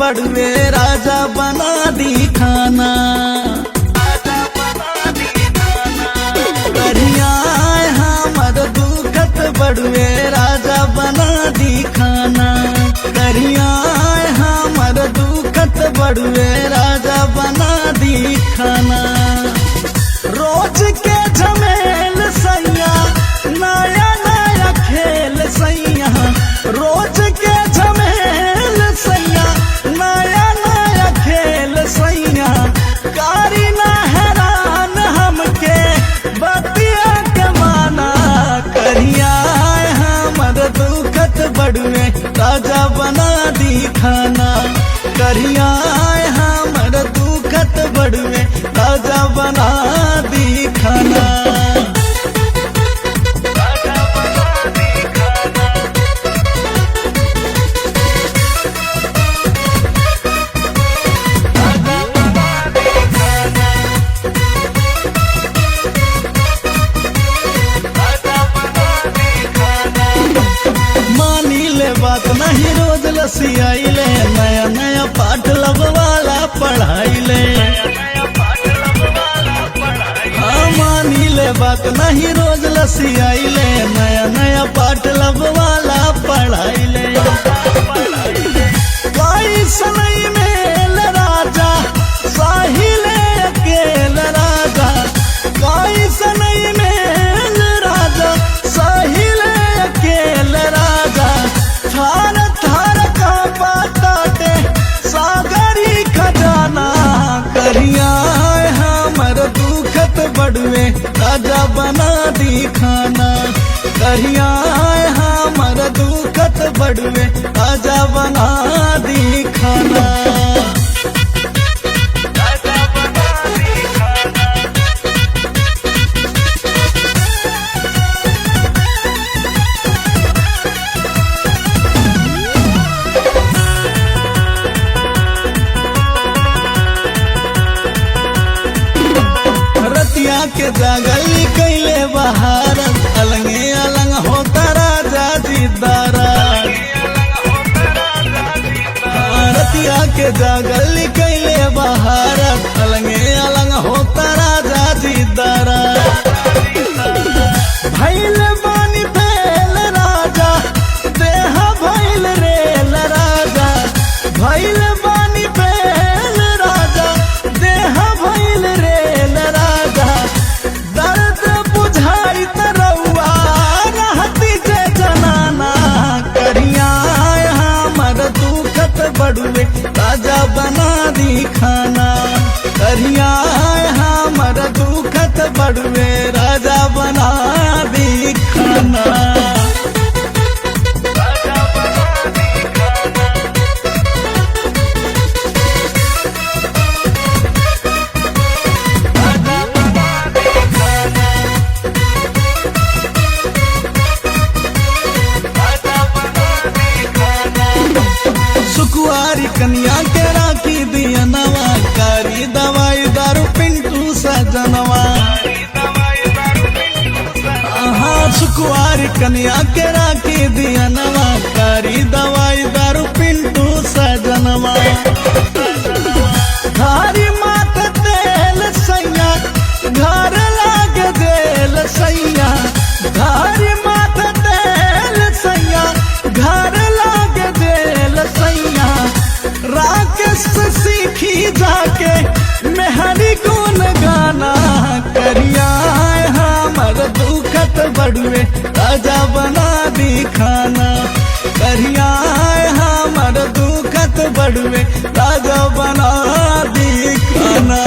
बड़वे राजा बना दी खाना। करिया हमर दुखत बड़वे राजा बना दी खाना। करिया हमर दुखत बड़वे राजा बना दी खाना। रोज के झमेल सैया नया नया खेल सैया। रोज के झमेल सैया नया नया खेल सैया। कारी ना हैरान हमके बतिया के माना। करिया हमर दुखत बड़वे राजा बना दी खाना। करिया हमर दुखत बड़वे राजा बना दी खाना। बात नहीं रोज लसियाइले नया नया पाठ लब वाला पढ़ाइले। हाँ मानी ले बात नहीं रोज लसियाइले नया नया पाठ लब वाला पढ़ाइले। कोई सनई मेल राजा साहिले अकेल राजा। कोई सनई मेल राजा साहिले अकेल राजा। थार थार का बाताटे सागरी खजाना। करिया हमर दुखत बड़वे राजा बना दी खाना। करिया हमर दुखत बड़वे राजा बना दी खाना। रतिया के जागली कैले बहार अलंगे अलंग होता राजा जीदारा। रतिया के जागली कैले बहार अलंगे अलंग होता राजा जीदारा। भैल बानी भेल राजा देह भैल रेल राजा। भैल बानी भेल राजा देह भैल रेल राजा। दर्द बुझाई तरौआ रहती जे जनाना। करिया हमर दुखत बड़वे राजा बना दी खाना। करिया हमर दुखत बड़वे राजा बना दी खाना। सुकुआरी कन्या के राखी दिया नवा। कारी दवाई दारू पिंटू सजनवा। हाँ सुकुआरी कन्या के राखी दिया नवा। कारी दवाई दारू पिंटू सजनवा। धारी माथ तेल सैया घर लाग जेल सैया। धारी माथ तेल सैया घर लाग जेल सैया। राकेश सीखी जाके मेहरी गुन गाना। करिया हमर दुखत बड़वे राजा बना दी खाना। करिया हमर दुखत बड़वे राजा बना दी खाना।